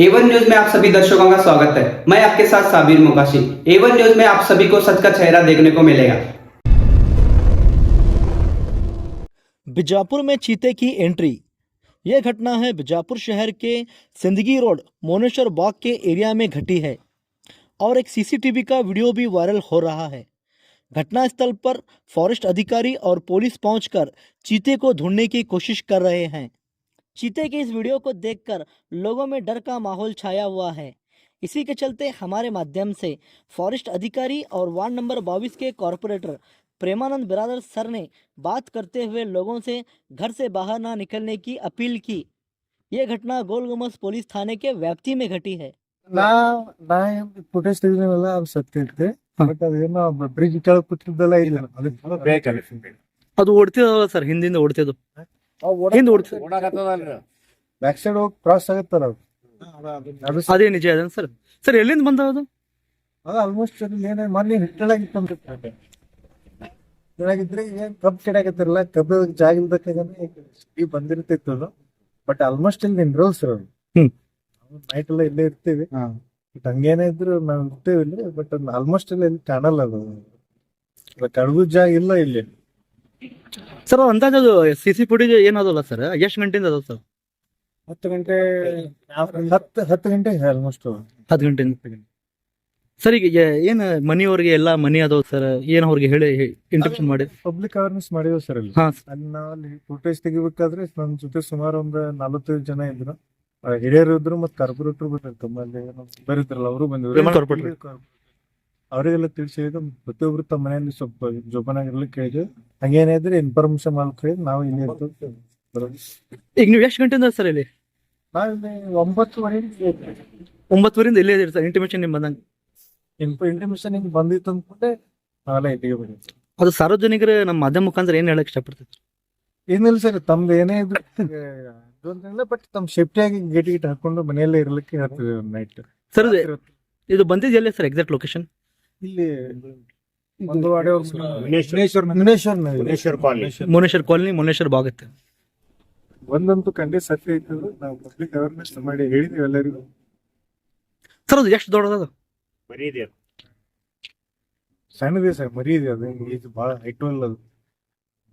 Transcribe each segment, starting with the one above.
A1 news में आप सभी दर्शकों का स्वागत है। मैं आपके साथ साबिर मुकाशी। A1 न्यूज में आप सभी को सच का चेहरा देखने को मिलेगा। बीजापुर में चीते की एंट्री। यह घटना है बीजापुर शहर के सिंदगी रोड मोनेश्वर बाग के एरिया में घटी है और एक सीसीटीवी का वीडियो भी वायरल हो रहा है। घटनास्थल पर फॉरेस्ट अधिकारी और पुलिस पहुंचकर चीते को ढूंढने की कोशिश कर रहे हैं। चीते के इस वीडियो को देखकर लोगों में डर का माहौल छाया हुआ है। इसी के चलते हमारे माध्यम से फॉरेस्ट अधिकारी और वार्ड नंबर 22 के कॉरपोरेटर प्रेमानंद बिरादर सर ने बात करते हुए लोगों से घर से बाहर ना निकलने की अपील की। ये घटना गोल गुमस पुलिस थाने के व्याप्ति में घटी है। ನಾ ನಾ ಫುಟೇಜ್ ತೆಗೆದಿನಲ್ಲ ಅದು ಸತ್ಯ ಇರ್ತದೆ ಬಟ್ ಅದೇನೋ ಬ್ರಿಡ್ಜ್ ಕೆಳಗೆ ಕೂತಿದ್ದಲ್ಲ ಇಲ್ಲ ಅದು ಓಡ್ತಿದಲ್ಲ ಸರ್, ಹಿಂದಿಂದ ಓಡ್ತಿದ್ದು ಹಿಂದೆ ಓಡ್ತಿದ್ದು ಬ್ಯಾಕ್ ಸೈಡ್ ಹೋಗಿ ಕ್ರಾಸ್ ಆಗತ್ತಲ್ಲ ಅದು ಅದೇ ನಿಜ ಅದ ಸರ್. ಸರ್ ಎಲ್ಲಿಂದ ಬಂದವ ಅದು? ಅದು ಆಲ್ಮೋಸ್ಟ್ ಏನ ಮೊನ್ನೆ ಹಿಟ್ಟಳಾಗಿತ್ತು ಅಂತ ಕೆಳಗಿದ್ರೆ ಏನ್ ಕಬ್ ಕೆಡಾಕತ್ತಿರಲ್ಲ, ಕಬ್ಬು ಜಾಗ ಇಲ್ದಕ್ಕಾಗನೆ ಈ ಬಂದಿರ್ತೈತೆ ಅದು. ಬಟ್ ಆಲ್ಮೋಸ್ಟ್ ಇಲ್ಲಿ ನಿಂದ್ರಲ್ ಸರ್ ಅದು. ನೈಟ್ ಎಲ್ಲ ಇಲ್ಲೇ ಇರ್ತೀವಿ, ಬಟ್ ಹಂಗೇನೇ ಇದ್ರು ನಾವ್ ಇರ್ತೇವೆ ಇಲ್ಲಿ. ಬಟ್ ಆಲ್ಮೋಸ್ಟ್ ಎಲ್ಲ ಇಲ್ಲಿ ಕಾಣಲ್ಲ ಅದು, ಕಡಗು ಜಾಗ ಇಲ್ಲ ಇಲ್ಲಿ. ಸರ್ ಅಂದಾಜು ಅದು ಸಿ ಫುಟೇಜ್ ಏನದಲ್ಲ ಸರ್, ಎಷ್ಟು ಗಂಟೆಯಿಂದ ಅದ ಸರ್? 10 ಗಂಟೆ 10 ಗಂಟೆ ಆಲ್ಮೋಸ್ಟ್ 10 ಗಂಟೆಯಿಂದ. ಸರ್ ಈಗ ಏನ್ ಮನಿಯವ್ರಿಗೆ ಎಲ್ಲ ಮನಿ ಅದಾವ ಸರ್, ಏನ್ ಅವ್ರಿಗೆ ಹೇಳಿ ಇಂಟ್ರಪ್ಷನ್ ಮಾಡಿ ಪಬ್ಲಿಕ್ ಅವೇರ್ನೆಸ್ ಮಾಡಿದ್ವಿ ಸರ್ ಅಲ್ಲಿ. ಹಾ ಅಲ್ಲಿ ನಾವು ಅಲ್ಲಿ ಫುಟೇಜ್ ತೆಗಿಬೇಕಾದ್ರೆ ನನ್ನ ಜೊತೆ ಸುಮಾರು ಒಂದು 45 ಜನ ಇದ್ರು. ಹಿರಿಯರು ಇದ್ರು ಮತ್ತೆ ಕಾರ್ಪೊರೇಟರ್ ಬಂದಿದ್ರು, ತಮ್ಮಲ್ಲಿ ಬರೀತಾರಲ್ಲ ಅವರು ಬಂದಿದ್ರು. ಅವರಿಗೆಲ್ಲ ತಿಳಿಸಿದ್ರು, ಪ್ರತಿಯೊಬ್ರು ತಮ್ಮ ಮನೆಯಲ್ಲಿ ಸ್ವಲ್ಪ ಜೋಪಾನಾಗಿರ್ಲಿಕ್ಕೆ ಹೇಳಿದ್ರು. ಹಂಗೇನೇ ಇದ್ರೆ ಇನ್ಫಾರ್ಮೇಶನ್ ಮಾಡ್ಕೊಳ್ಳಿ, ನಾವು ಇಲ್ಲಿ ಇರ್ತೇವೆ. ಈಗ ನೀವು ಎಷ್ಟು ಗಂಟೆಯಿಂದ ಸರ್ ಇಲ್ಲಿ? ನಾವಿಲ್ಲಿ 9:00 ಇಲ್ಲೇ ಇದ್ದೀರಿ ಸರ್. ಇಂಟಿಮೇಷನ್ ನಿಮ್ ಬಂದಂಗೆ ಇಂಟಿಮೇಷನ್ ಹಿಂಗ್ ಬಂದಿತ್ತು ಅಂದ್ಕೊಂಡೆ ನಾವೆಲ್ಲ ಇಲ್ಲಿಗೆ ಬಂದಿದ್ವಿ. ಅದು ಸಾರ್ವಜನಿಕರು ನಮ್ಮ ಮಾಧ್ಯಮ ಮುಖಾಂತರ ಏನ್ ಹೇಳಕ್ ಇಷ್ಟಪಡ್ತೀವಿ? ಏನಿಲ್ಲ ಸರ್, ತಮ್ದು ಏನೇ ಇದ್ರು ಅಂತಂದ್ರೆ ಬಟ್ ತಮ್ಮ ಸೇಫ್ಟಿಯಾಗಿ ಗೇಟ್ ಗಿಟ್ ಹಾಕೊಂಡು ಮನೆಯಲ್ಲೇ ಇರ್ಲಿಕ್ಕೆ ಹೇಳ್ತೀವಿ ನೈಟ್. ಸರ್ ಇದು ಬಂದಿದ್ದು ಎಲ್ಲಿ ಸರ್ ಎಕ್ಸಾಕ್ಟ್ ಲೊಕೇಶನ್? ಇಲ್ಲಿ ಮುನೇಶ್ವರ್ ಕಾಲನಿ ಮುನೇಶ್ವರ್ ಬಾಗತ್ತೆ. ಒಂದಂತೂ ಖಂಡಿತ ಸತ್ಯ ಇತ್ತು, ನಾವು ಪಬ್ಲಿಕ್ ಅವೇರ್ನೆಸ್ ಮಾಡಿ ಹೇಳಿದ್ವಿ ಎಲ್ಲರಿಗೂ. ಸರ್ ಅದು ಎಷ್ಟು ದೊಡ್ಡದ? ಸಣ್ಣದೇ ಸರ್, ಮರಿ ಇದೆ. ಅದು ಇದು ಬಹಳ ಹೈಟ್ ಅಲ್ಲ, ಅದು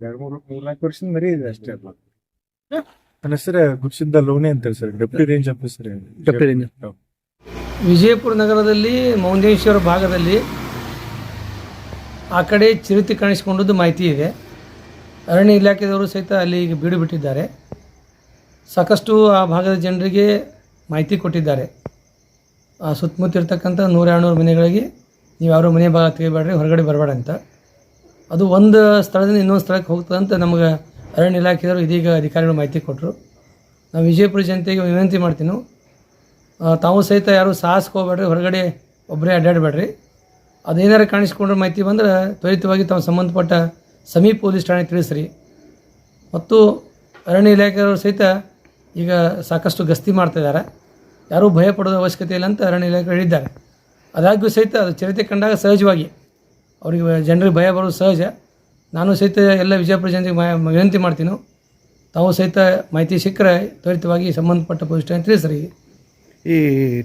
2-3-4 ವರ್ಷದ ಮರಿ ಇದೆ ಅಷ್ಟೇ. ಅಲ್ಲ ನನ್ನ ಹೆಸರು ಗುಡ್ಸಿದ್ದ ಲೋಣಿ ಅಂತ sir, deputy range officer. Vijayapura ನಗರದಲ್ಲಿ ಮೌನೇಶ್ವರ ಭಾಗದಲ್ಲಿ ಆ ಕಡೆ ಚಿರತೆ ಕಾಣಿಸಿಕೊಂಡದ್ದು ಮಾಹಿತಿ ಇದೆ. ಅರಣ್ಯ ಇಲಾಖೆದವರು ಸಹಿತ ಅಲ್ಲಿ ಬೀಡು ಬಿಟ್ಟಿದ್ದಾರೆ. ಸಾಕಷ್ಟು ಆ ಭಾಗದ ಜನರಿಗೆ ಮಾಹಿತಿ ಕೊಟ್ಟಿದ್ದಾರೆ. ಆ ಸುತ್ತಮುತ್ತ ಇರ್ತಕ್ಕಂಥ 100-200 ಮನೆಗಳಿಗೆ ನೀವು ಯಾರು ಮನೆ ಭಾಗ ತೆಗಿಬೇಡ್ರಿ, ಹೊರಗಡೆ ಬರಬೇಡ ಅಂತ. ಅದು ಒಂದು ಸ್ಥಳದಿಂದ ಇನ್ನೊಂದು ಸ್ಥಳಕ್ಕೆ ಹೋಗ್ತದೆ ಅಂತ ನಮಗೆ ಅರಣ್ಯ ಇಲಾಖೆದವರು ಇದೀಗ ಅಧಿಕಾರಿಗಳು ಮಾಹಿತಿ ಕೊಟ್ಟರು. ನಾವು ವಿಜಯಪುರ ಜನತೆಗೆ ವಿನಂತಿ ಮಾಡ್ತೀನಿ, ತಾವು ಸಹಿತ ಯಾರು ಸಾಹಸಕ್ಕೆ ಹೋಗ್ಬೇಡ್ರಿ, ಹೊರಗಡೆ ಒಬ್ಬರೇ ಅಡ್ಡಾಡಬೇಡ್ರಿ. ಅದೇನಾರು ಕಾಣಿಸ್ಕೊಂಡ್ರೆ ಮಾಹಿತಿ ಬಂದ್ರೆ ತ್ವರಿತವಾಗಿ ತಾವು ಸಂಬಂಧಪಟ್ಟ ಸಮೀಪ ಪೊಲೀಸ್ ಠಾಣೆ ತಿಳಿಸ್ರಿ. ಮತ್ತು ಅರಣ್ಯ ಇಲಾಖೆಯವರು ಸಹಿತ ಈಗ ಸಾಕಷ್ಟು ಗಸ್ತಿ ಮಾಡ್ತಾಯಿದ್ದಾರೆ. ಯಾರೂ ಭಯ ಪಡೋದ ಅವಶ್ಯಕತೆ ಇಲ್ಲ ಅಂತ ಅರಣ್ಯ ಇಲಾಖೆ ಹೇಳಿದ್ದಾರೆ. ಅದಾಗ್ಯೂ ಸಹಿತ ಅದು ಚಿರತೆ ಕಂಡಾಗ ಸಹಜವಾಗಿ ಅವರಿಗೆ ಜನರಿಗೆ ಭಯ ಬರೋದು ಸಹಜ. ನಾನು ಸಹಿತ ಎಲ್ಲ ವಿಜಯಪುರ ಜನತೆಗೆ ವಿನಂತಿ ಮಾಡ್ತೀನಿ, ತಾವು ಸಹಿತ ಮಾಹಿತಿ ಸಿಕ್ಕರೆ ತ್ವರಿತವಾಗಿ ಸಂಬಂಧಪಟ್ಟ ಪೊಲೀಸ್ ಠಾಣೆ ತಿಳಿಸ್ರಿ. ಈ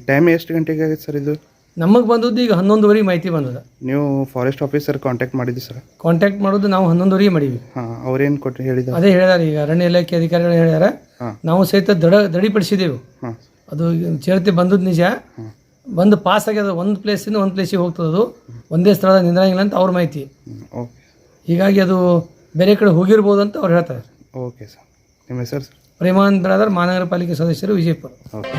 ಟೈಮ್ ಎಷ್ಟು ಗಂಟೆಗೆ ಆಗಿದೆ ಸರ್ ಇದು? ನಮಗೆ ಬಂದದ್ದು ಈಗ 11:00 ಮಾಹಿತಿ ಬಂದದ. ನೀವು ಫಾರೆಸ್ಟ್ ಆಫೀಸರ್ ಕಾಂಟ್ಯಾಕ್ಟ್ ಮಾಡಿದ್ರಿ ಸರ್? ಕಾಂಟ್ಯಾಕ್ಟ್ ಮಾಡೋದು ನಾವು 11:00 ಮಾಡೀವಿ. ಹಾಂ, ಅವ್ರೇನು ಕೊಟ್ಟು ಹೇಳಿದ್ದಾರೆ? ಅದೇ ಹೇಳಿದಾರೆ, ಈಗ ಅರಣ್ಯ ಇಲಾಖೆ ಅಧಿಕಾರಿಗಳು ಹೇಳ್ಯಾರ. ನಾವು ಸಹಿತ ದಡಿಪಡಿಸಿದೆವು. ಅದು ಚಿರತೆ ಬಂದದ್ದು ನಿಜ, ಬಂದು ಪಾಸ್ ಆಗ್ಯದ. ಒಂದು ಪ್ಲೇಸಿಂದ ಒಂದು ಪ್ಲೇಸಿಗೆ ಹೋಗ್ತದದು, ಒಂದೇ ಸ್ಥಳದ ನಿಂದ್ರಂಗಿಲ್ಲ ಅಂತ ಅವ್ರ ಮಾಹಿತಿ. ಹೀಗಾಗಿ ಅದು ಬೇರೆ ಕಡೆ ಹೋಗಿರ್ಬೋದು ಅಂತ ಅವ್ರು ಹೇಳ್ತಾರೆ. ಓಕೆ ಸರ್, ನಿಮ್ಮ ಹೆಸರು ಸರ್? ಪ್ರೇಮಾನಂದ್ ಬಿರಾದರ್, ಮಹಾನಗರ ಪಾಲಿಕೆ ಸದಸ್ಯರು, ವಿಜಯಪುರ. ಓಕೆ.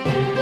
ಸರ್